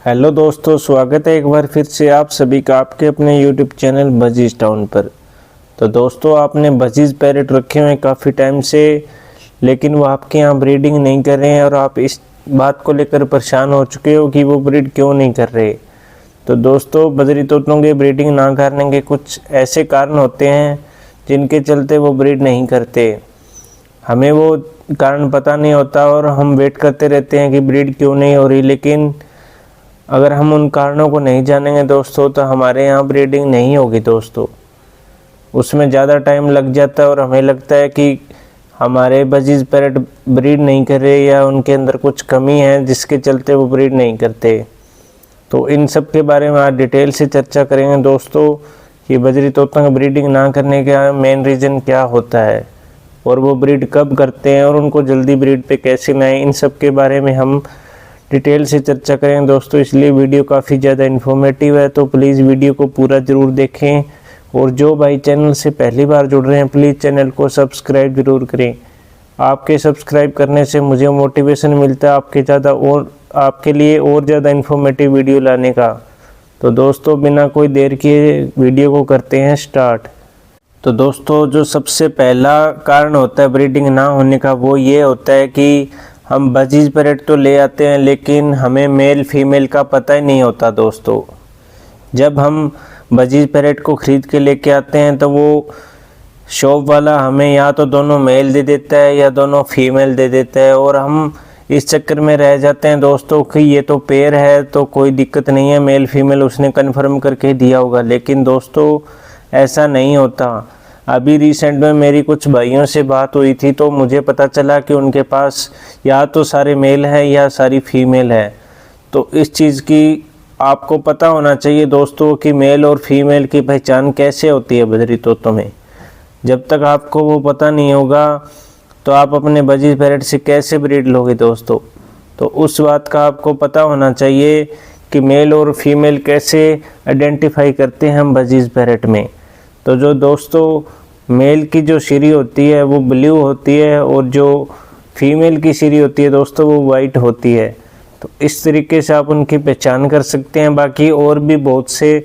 Hello दोस्तों, स्वागत है एक बार फिर से आप सभी का आपके अपने यूट्यूब चैनल बजीज टाउन पर। तो दोस्तों, आपने बजीज पैरेट रखे हुए हैं काफ़ी टाइम से, लेकिन वो आपके यहाँ ब्रीडिंग नहीं कर रहे हैं और आप इस बात को लेकर परेशान हो चुके हो कि वो ब्रीड क्यों नहीं कर रहे। तो दोस्तों, बजरी तोतों के ब्रीडिंग ना करने के कुछ ऐसे कारण होते हैं जिनके चलते वो ब्रीड नहीं करते। हमें वो कारण पता नहीं होता और हम वेट करते रहते हैं कि ब्रीड क्यों नहीं हो रही, लेकिन अगर हम उन कारणों को नहीं जानेंगे दोस्तों तो हमारे यहाँ ब्रीडिंग नहीं होगी दोस्तों। उसमें ज़्यादा टाइम लग जाता है और हमें लगता है कि हमारे बजीज पैरेट ब्रीड नहीं कर रहे या उनके अंदर कुछ कमी है जिसके चलते वो ब्रीड नहीं करते। तो इन सब के बारे में आज डिटेल से चर्चा करेंगे दोस्तों कि बजरी तोता का ब्रीडिंग ना करने का मेन रीज़न क्या होता है और वो ब्रीड कब करते हैं और उनको जल्दी ब्रीड पे कैसे लाएं। इन सब के बारे में हम डिटेल से चर्चा करें दोस्तों, इसलिए वीडियो काफ़ी ज़्यादा इन्फॉर्मेटिव है। तो प्लीज़ वीडियो को पूरा ज़रूर देखें और जो भाई चैनल से पहली बार जुड़ रहे हैं प्लीज़ चैनल को सब्सक्राइब ज़रूर करें। आपके सब्सक्राइब करने से मुझे मोटिवेशन मिलता है आपके लिए और ज़्यादा इन्फॉर्मेटिव वीडियो लाने का। तो दोस्तों, बिना कोई देर किए वीडियो को करते हैं स्टार्ट। तो दोस्तों, जो सबसे पहला कारण होता है ब्रीडिंग ना होने का वो ये होता है कि हम बजीज पैरेट तो ले आते हैं लेकिन हमें मेल फीमेल का पता ही नहीं होता दोस्तों। जब हम बजीज पैरेट को ख़रीद के लेके आते हैं तो वो शॉप वाला हमें या तो दोनों मेल दे देता है या दोनों फीमेल दे देता है और हम इस चक्कर में रह जाते हैं दोस्तों कि ये तो पेयर है तो कोई दिक्कत नहीं है, मेल फीमेल उसने कन्फर्म करके दिया होगा। लेकिन दोस्तों, ऐसा नहीं होता। अभी रिसेंट में मेरी कुछ भाइयों से बात हुई थी तो मुझे पता चला कि उनके पास या तो सारे मेल हैं या सारी फीमेल है। तो इस चीज़ की आपको पता होना चाहिए दोस्तों कि मेल और फीमेल की पहचान कैसे होती है बजरी तोतों में। जब तक आपको वो पता नहीं होगा तो आप अपने बजीज पैरेट से कैसे ब्रीड लोगे दोस्तों। तो उस बात का आपको पता होना चाहिए कि मेल और फीमेल कैसे आइडेंटिफाई करते हैं हम बजीज पैरेट में। तो जो दोस्तों मेल की जो सिरी होती है वो ब्लू होती है और जो फीमेल की सिरी होती है दोस्तों वो वाइट होती है। तो इस तरीके से आप उनकी पहचान कर सकते हैं। बाकी और भी बहुत से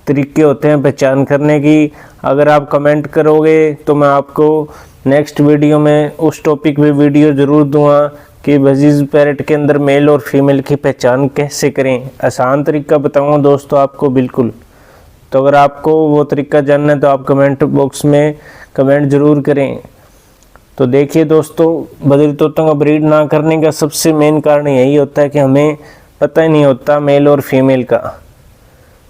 तरीके होते हैं पहचान करने की। अगर आप कमेंट करोगे तो मैं आपको नेक्स्ट वीडियो में उस टॉपिक पे वीडियो ज़रूर दूंगा कि बजीज पैरेट के अंदर मेल और फीमेल की पहचान कैसे करें। आसान तरीका बताऊँगा दोस्तों आपको बिल्कुल। तो अगर आपको वो तरीका जानना है तो आप कमेंट बॉक्स में कमेंट ज़रूर करें। तो देखिए दोस्तों, बजरी तोतों का ब्रीड ना करने का सबसे मेन कारण यही होता है कि हमें पता ही नहीं होता मेल और फीमेल का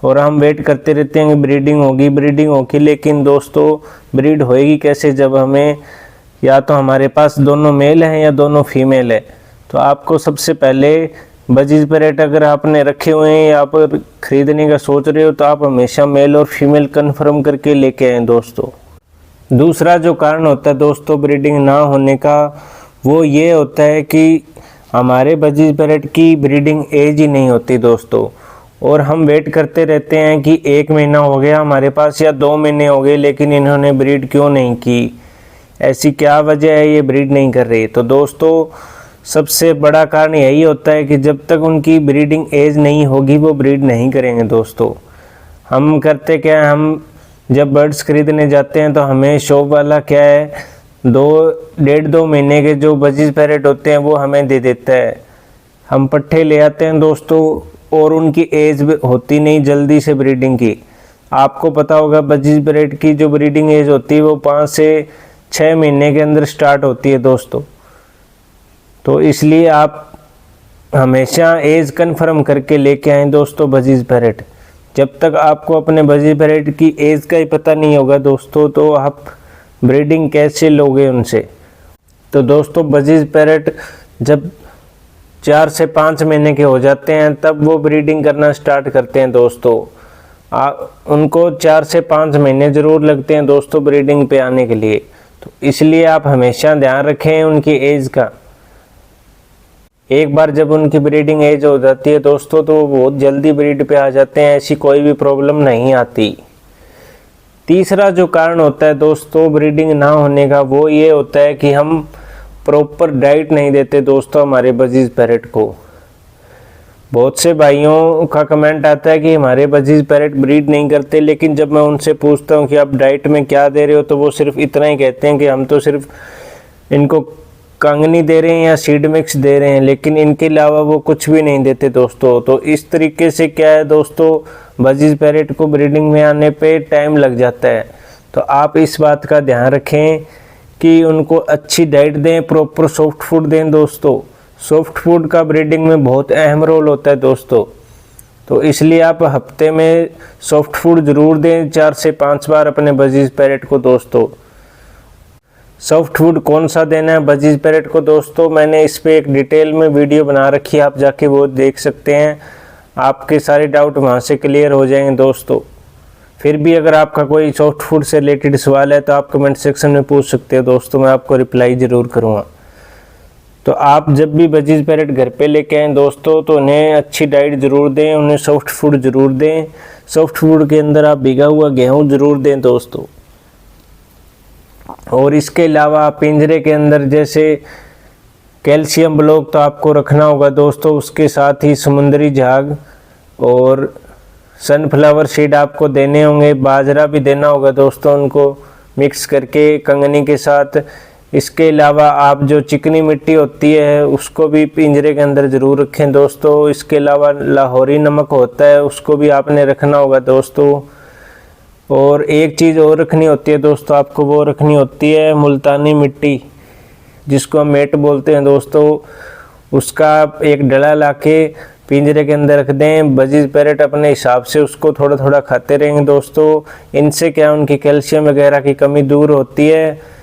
और हम वेट करते रहते हैं कि ब्रीडिंग होगी। लेकिन दोस्तों, ब्रीड होएगी कैसे जब हमें या तो हमारे पास दोनों मेल हैं या दोनों फीमेल है। तो आपको सबसे पहले बजीज पैरेट अगर आपने रखे हुए हैं या आप ख़रीदने का सोच रहे हो तो आप हमेशा मेल और फीमेल कंफर्म करके लेके आएँ दोस्तों। दूसरा जो कारण होता है दोस्तों ब्रीडिंग ना होने का वो ये होता है कि हमारे बजीज पैरेट की ब्रीडिंग एज ही नहीं होती दोस्तों और हम वेट करते रहते हैं कि 1 महीना हो गया हमारे पास या 2 महीने हो गए लेकिन इन्होंने ब्रीड क्यों नहीं की, ऐसी क्या वजह है ये ब्रीड नहीं कर रही। तो दोस्तों, सबसे बड़ा कारण यही होता है कि जब तक उनकी ब्रीडिंग एज नहीं होगी वो ब्रीड नहीं करेंगे दोस्तों। हम करते क्या है, हम जब बर्ड्स खरीदने जाते हैं तो हमें शॉप वाला क्या है 2.5 महीने के जो बजीज पैरेट होते हैं वो हमें दे देता है। हम पट्ठे ले आते हैं दोस्तों और उनकी एज होती नहीं जल्दी से ब्रीडिंग की। आपको पता होगा बजीज पैरेट की जो ब्रीडिंग एज होती है वो 5 से 6 महीने के अंदर स्टार्ट होती है दोस्तों। तो इसलिए आप हमेशा एज कन्फर्म करके लेके आएँ दोस्तों बजीज पैरेट। जब तक आपको अपने बजीज पैरेट की एज का ही पता नहीं होगा दोस्तों तो आप ब्रीडिंग कैसे लोगे उनसे। तो दोस्तों, बजीज पैरेट जब 4 से 5 महीने के हो जाते हैं तब वो ब्रीडिंग करना स्टार्ट करते हैं दोस्तों। उनको 4 से 5 महीने ज़रूर लगते हैं दोस्तों ब्रीडिंग पे आने के लिए। तो इसलिए आप हमेशा ध्यान रखें उनकी एज का। एक बार जब उनकी ब्रीडिंग एज हो जाती है दोस्तों तो वो बहुत जल्दी ब्रीड पे आ जाते हैं, ऐसी कोई भी प्रॉब्लम नहीं आती। तीसरा जो कारण होता है दोस्तों ब्रीडिंग ना होने का वो ये होता है कि हम प्रॉपर डाइट नहीं देते दोस्तों हमारे बजीज पैरेट को। बहुत से भाइयों का कमेंट आता है कि हमारे बजीज पैरेट ब्रीड नहीं करते, लेकिन जब मैं उनसे पूछता हूं कि आप डाइट में क्या दे रहे हो तो वो सिर्फ इतना ही कहते हैं कि हम तो सिर्फ इनको कंगनी दे रहे हैं या सीड मिक्स दे रहे हैं, लेकिन इनके अलावा वो कुछ भी नहीं देते दोस्तों। तो इस तरीके से क्या है दोस्तों, बजीज पैरेट को ब्रीडिंग में आने पे टाइम लग जाता है। तो आप इस बात का ध्यान रखें कि उनको अच्छी डाइट दें, प्रॉपर सॉफ्ट फूड दें दोस्तों। सॉफ्ट फूड का ब्रीडिंग में बहुत अहम रोल होता है दोस्तों। तो इसलिए आप हफ्ते में सॉफ्ट फूड ज़रूर दें 4 से 5 बार अपने बजीज पैरेट को दोस्तों। सॉफ्ट फूड कौन सा देना है बजीज पैरेट को दोस्तों, मैंने इस पे एक डिटेल में वीडियो बना रखी है, आप जाके वो देख सकते हैं। आपके सारे डाउट वहाँ से क्लियर हो जाएंगे दोस्तों। फिर भी अगर आपका कोई सॉफ्ट फूड से रिलेटेड सवाल है तो आप कमेंट सेक्शन में पूछ सकते हो दोस्तों, मैं आपको रिप्लाई ज़रूर करूँगा। तो आप जब भी बजीज पैरेट घर पे लेके आएँ दोस्तों तो उन्हें अच्छी डाइट ज़रूर दें, उन्हें सॉफ्ट फूड ज़रूर दें। सॉफ्ट फूड के अंदर आप भिगा हुआ गेहूँ ज़रूर दें दोस्तों। और इसके अलावा आप पिंजरे के अंदर जैसे कैल्शियम ब्लॉक तो आपको रखना होगा दोस्तों, उसके साथ ही समुद्री झाग और सनफ्लावर सीड आपको देने होंगे, बाजरा भी देना होगा दोस्तों उनको मिक्स करके कंगनी के साथ। इसके अलावा आप जो चिकनी मिट्टी होती है उसको भी पिंजरे के अंदर ज़रूर रखें दोस्तों। इसके अलावा लाहौरी नमक होता है उसको भी आपने रखना होगा दोस्तों। और एक चीज़ और रखनी होती है दोस्तों, आपको वो रखनी होती है मुल्तानी मिट्टी, जिसको हम मेट बोलते हैं दोस्तों। उसका एक डला लाके पिंजरे के अंदर रख दें। बजीज पैरेट अपने हिसाब से उसको थोड़ा थोड़ा खाते रहेंगे दोस्तों। इनसे क्या उनकी कैल्शियम वगैरह की कमी दूर होती है,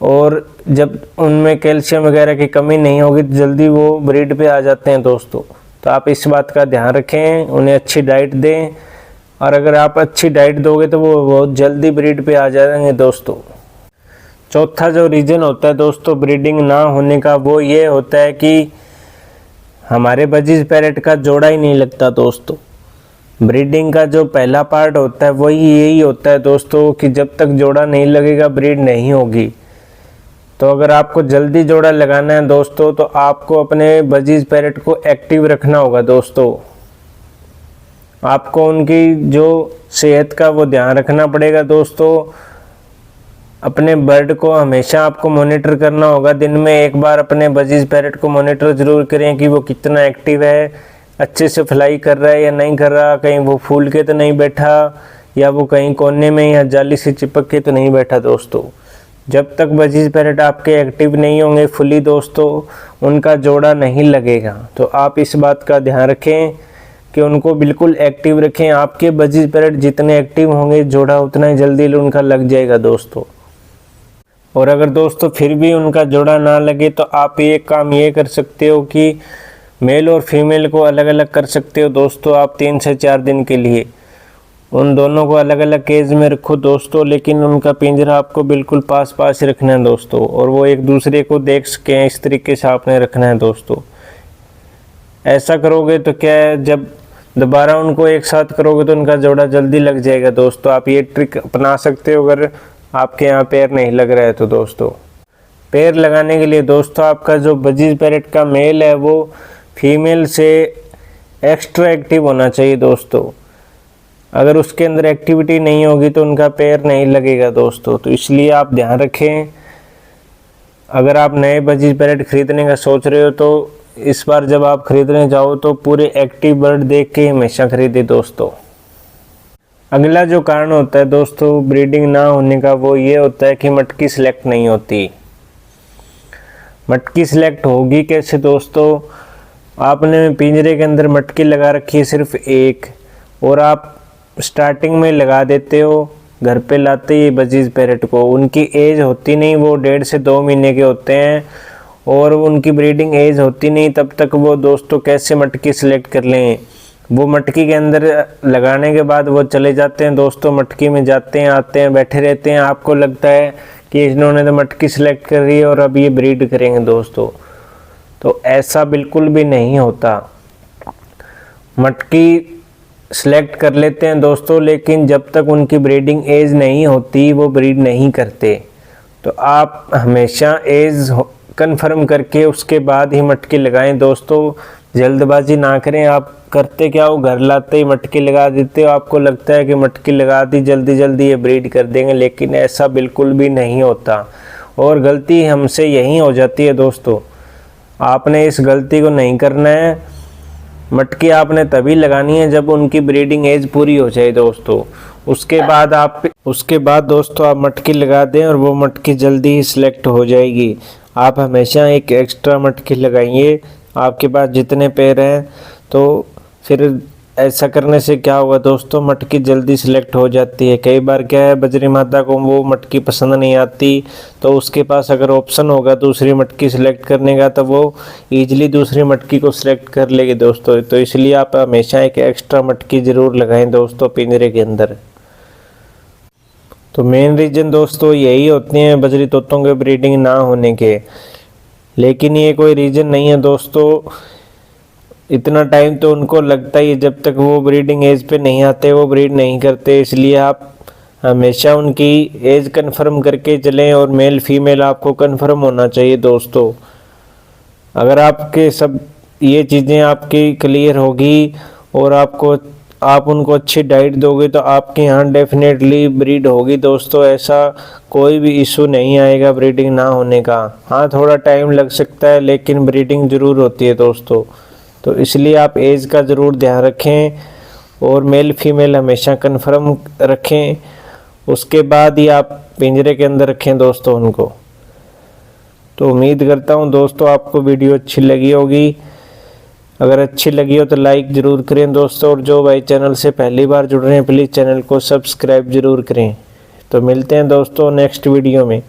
और जब उनमें कैल्शियम वगैरह की कमी नहीं होगी तो जल्दी वो ब्रीड पे आ जाते हैं दोस्तों। तो आप इस बात का ध्यान रखें, उन्हें अच्छी डाइट दें, और अगर आप अच्छी डाइट दोगे तो वो बहुत जल्दी ब्रीड पे आ जाएंगे दोस्तों। चौथा जो रीज़न होता है दोस्तों ब्रीडिंग ना होने का, वो ये होता है कि हमारे बजीज पैरेट का जोड़ा ही नहीं लगता दोस्तों। ब्रीडिंग का जो पहला पार्ट होता है वही यही होता है दोस्तों कि जब तक जोड़ा नहीं लगेगा ब्रीड नहीं होगी। तो अगर आपको जल्दी जोड़ा लगाना है दोस्तों तो आपको अपने बजीज पैरेट को एक्टिव रखना होगा दोस्तों। आपको उनकी जो सेहत का वो ध्यान रखना पड़ेगा दोस्तों। अपने बर्ड को हमेशा आपको मॉनिटर करना होगा। दिन में एक बार अपने बजीज पैरेट को मॉनिटर ज़रूर करें कि वो कितना एक्टिव है, अच्छे से फ्लाई कर रहा है या नहीं कर रहा, कहीं वो फूल के तो नहीं बैठा, या वो कहीं कोने में या जाली से चिपक के तो नहीं बैठा दोस्तों। जब तक बजीज पैरेट आपके एक्टिव नहीं होंगे फुली दोस्तों, उनका जोड़ा नहीं लगेगा। तो आप इस बात का ध्यान रखें कि उनको बिल्कुल एक्टिव रखें। आपके बजीज पैरेट जितने एक्टिव होंगे जोड़ा उतना ही जल्दी उनका लग जाएगा दोस्तों। और अगर दोस्तों फिर भी उनका जोड़ा ना लगे तो आप ये काम ये कर सकते हो कि मेल और फीमेल को अलग अलग कर सकते हो दोस्तों। आप 3 से 4 दिन के लिए उन दोनों को अलग अलग केज में रखो दोस्तों, लेकिन उनका पिंजरा आपको बिल्कुल पास पास ही रखना है दोस्तों, और वो एक दूसरे को देख सकें इस तरीके से आपने रखना है दोस्तों। ऐसा करोगे तो क्या है, जब दोबारा उनको एक साथ करोगे तो उनका जोड़ा जल्दी लग जाएगा दोस्तों। आप ये ट्रिक अपना सकते हो अगर आपके यहाँ पैर नहीं लग रहा है तो दोस्तों। पैर लगाने के लिए दोस्तों आपका जो बजीज पैरेट का मेल है वो फीमेल से एक्स्ट्रा एक्टिव होना चाहिए दोस्तों। अगर उसके अंदर एक्टिविटी नहीं होगी तो उनका पैर नहीं लगेगा दोस्तों। तो इसलिए आप ध्यान रखें, अगर आप नए बजीज पैरेट खरीदने का सोच रहे हो तो इस बार जब आप खरीदने जाओ तो पूरे एक्टिव बर्ड देख के हमेशा खरीदे दोस्तों। अगला जो कारण होता है दोस्तों ब्रीडिंग ना होने का, वो ये होता है कि मटकी सिलेक्ट नहीं होती। मटकी सिलेक्ट होगी कैसे दोस्तों, आपने पिंजरे के अंदर मटकी लगा रखी है सिर्फ एक, और आप स्टार्टिंग में लगा देते हो, घर पे लाते ही बजीज पैरेट को। उनकी एज होती नहीं, वो 1.5 से 2 महीने के होते हैं और उनकी ब्रीडिंग एज होती नहीं, तब तक वो दोस्तों कैसे मटकी सिलेक्ट कर लें। वो मटकी के अंदर लगाने के बाद वो चले जाते हैं दोस्तों, मटकी में जाते हैं आते हैं बैठे रहते हैं। आपको लगता है कि इन्होंने तो मटकी सिलेक्ट कर रही है और अब ये ब्रीड करेंगे दोस्तों, तो ऐसा बिल्कुल भी नहीं होता। मटकी सिलेक्ट कर लेते हैं दोस्तों, लेकिन जब तक उनकी ब्रीडिंग एज नहीं होती वो ब्रीड नहीं करते। तो आप हमेशा एज कंफर्म करके उसके बाद ही मटकी लगाएं दोस्तों। जल्दबाजी ना करें। आप करते क्या हो, घर लाते ही मटकी लगा देते हो, आपको लगता है कि मटकी लगा दी जल्दी जल्दी ये ब्रीड कर देंगे, लेकिन ऐसा बिल्कुल भी नहीं होता और गलती हमसे यही हो जाती है दोस्तों। आपने इस गलती को नहीं करना है। मटकी आपने तभी लगानी है जब उनकी ब्रीडिंग एज पूरी हो जाए दोस्तों। उसके बाद दोस्तों आप मटकी लगा दें और वो मटकी जल्दी ही सिलेक्ट हो जाएगी। आप हमेशा एक एक्स्ट्रा मटकी लगाइए। आपके पास जितने पैर हैं तो फिर ऐसा करने से क्या होगा दोस्तों, मटकी जल्दी सिलेक्ट हो जाती है। कई बार क्या है, बजरी माता को वो मटकी पसंद नहीं आती, तो उसके पास अगर ऑप्शन होगा दूसरी मटकी सिलेक्ट करने का तो वो ईजिली दूसरी मटकी को सिलेक्ट कर लेगी दोस्तों। तो इसलिए आप हमेशा एक एक्स्ट्रा मटकी ज़रूर लगाएं दोस्तों पिंजरे के अंदर। तो मेन रीज़न दोस्तों यही होते हैं बजरी तोतों के ब्रीडिंग ना होने के, लेकिन ये कोई रीज़न नहीं है दोस्तों। इतना टाइम तो उनको लगता ही है, जब तक वो ब्रीडिंग एज पे नहीं आते वो ब्रीड नहीं करते। इसलिए आप हमेशा उनकी एज कंफर्म करके चलें और मेल फीमेल आपको कंफर्म होना चाहिए दोस्तों। अगर आपके सब ये चीज़ें आपकी क्लियर होगी और आप उनको अच्छी डाइट दोगे तो आपके यहाँ डेफिनेटली ब्रीड होगी दोस्तों। ऐसा कोई भी इशू नहीं आएगा ब्रीडिंग ना होने का। हाँ, थोड़ा टाइम लग सकता है लेकिन ब्रीडिंग ज़रूर होती है दोस्तों। तो इसलिए आप एज का ज़रूर ध्यान रखें और मेल फीमेल हमेशा कंफर्म रखें। उसके बाद ही आप पिंजरे के अंदर रखें दोस्तों उनको। तो उम्मीद करता हूँ दोस्तों आपको वीडियो अच्छी लगी होगी। अगर अच्छी लगी हो तो लाइक ज़रूर करें दोस्तों, और जो भाई चैनल से पहली बार जुड़ रहे हैं प्लीज़ चैनल को सब्सक्राइब ज़रूर करें। तो मिलते हैं दोस्तों नेक्स्ट वीडियो में।